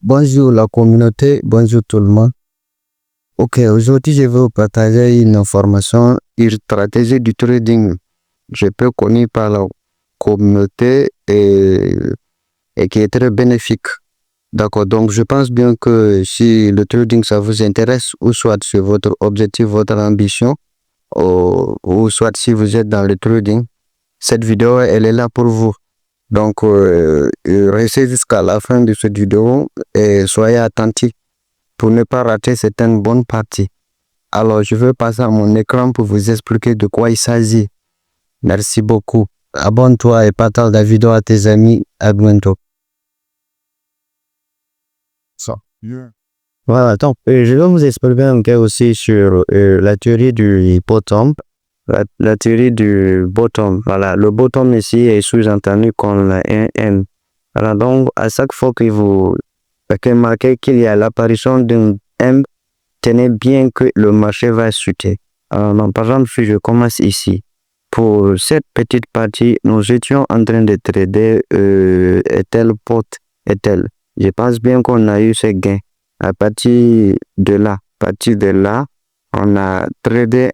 Bonjour la communauté, bonjour tout le monde. Ok, aujourd'hui je vais vous partager une information, une stratégie du trading. Je peux connue par la communauté et qui est très bénéfique. D'accord, donc je pense bien que si le trading ça vous intéresse, ou soit c'est votre objectif, votre ambition, ou soit si vous êtes dans le trading, cette vidéo elle est là pour vous. Donc restez jusqu'à la fin de cette vidéo et soyez attentifs pour ne pas rater certaines bonnes parties. Alors, je vais passer à mon écran pour vous expliquer de quoi il s'agit. Merci beaucoup. Abonne-toi et partage la vidéo à tes amis. À bientôt. Voilà, donc je vais vous expliquer un peu aussi sur la théorie du bottom. La théorie du bottom. Voilà, le bottom ici est sous-entendu comme un M. Voilà, donc à chaque fois que vous remarquez qu'il y a l'apparition d'un M, tenez bien que le marché va chuter. Alors, par exemple, si je commence ici, pour cette petite partie, nous étions en train de trader Ethel pot Ethel. Je pense bien qu'on a eu ce gain. À partir de là, on a tradé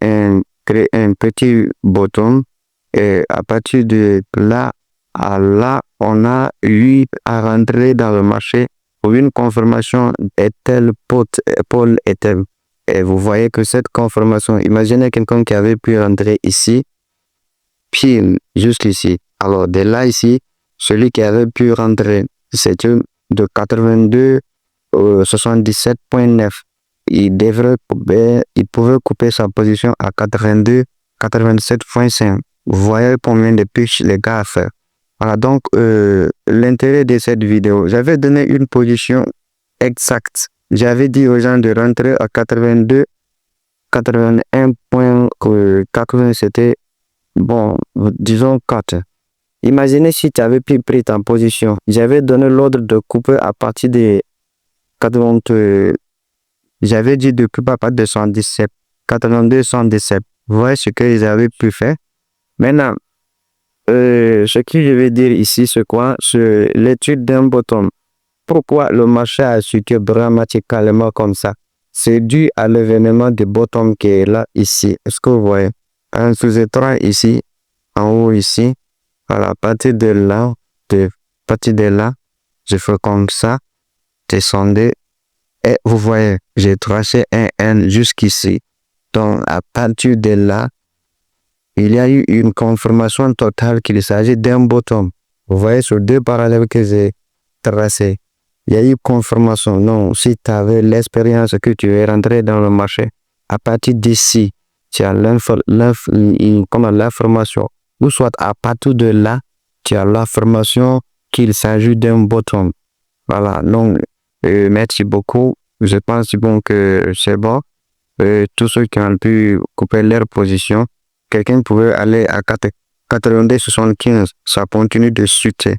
créé un petit bottom et à partir de là à là, on a eu à rentrer dans le marché pour une confirmation Ethel pot Paul Ethel. Et vous voyez que cette confirmation, imaginez quelqu'un qui avait pu rentrer ici, pile jusqu'ici. Alors de là ici, celui qui avait pu rentrer, c'était de 82 77.9. Il pouvait couper sa position à 82 87.5. Vous voyez combien de pitch les gars a fait. Voilà donc l'intérêt de cette vidéo. J'avais donné une position exacte. J'avais dit aux gens de rentrer à 82 81.80, c'était bon, disons 4. Imaginez si tu avais pu prendre ta position. J'avais donné l'ordre de couper à partir de 80. J'avais dit de couper à partir de 117, 82, 117. Vous voyez ce qu'ils avaient pu faire. Maintenant, ce que je vais dire ici, c'est quoi? C'est l'étude d'un bottom. Pourquoi le marché a chuté dramatiquement comme ça? C'est dû à l'événement de bottom qui est là, ici. Est-ce que vous voyez? Un sous-étoile ici, en haut ici. Voilà, à partir de là, je fais comme ça, descendez. Et vous voyez, j'ai tracé un N jusqu'ici. Donc, à partir de là, il y a eu une confirmation totale qu'il s'agit d'un bottom. Vous voyez, sur deux parallèles que j'ai tracés, il y a eu confirmation. Non, si tu avais l'expérience que tu es rentré dans le marché, à partir d'ici, tu as l'information. Ou soit à partir de là, tu as l'information qu'il s'agit d'un bottom. Voilà, donc, merci beaucoup. Je pense bon que c'est bon. Tous ceux qui ont pu couper leur position, quelqu'un pouvait aller à 82,75. Ça continue de chuter.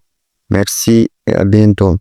Merci et à bientôt.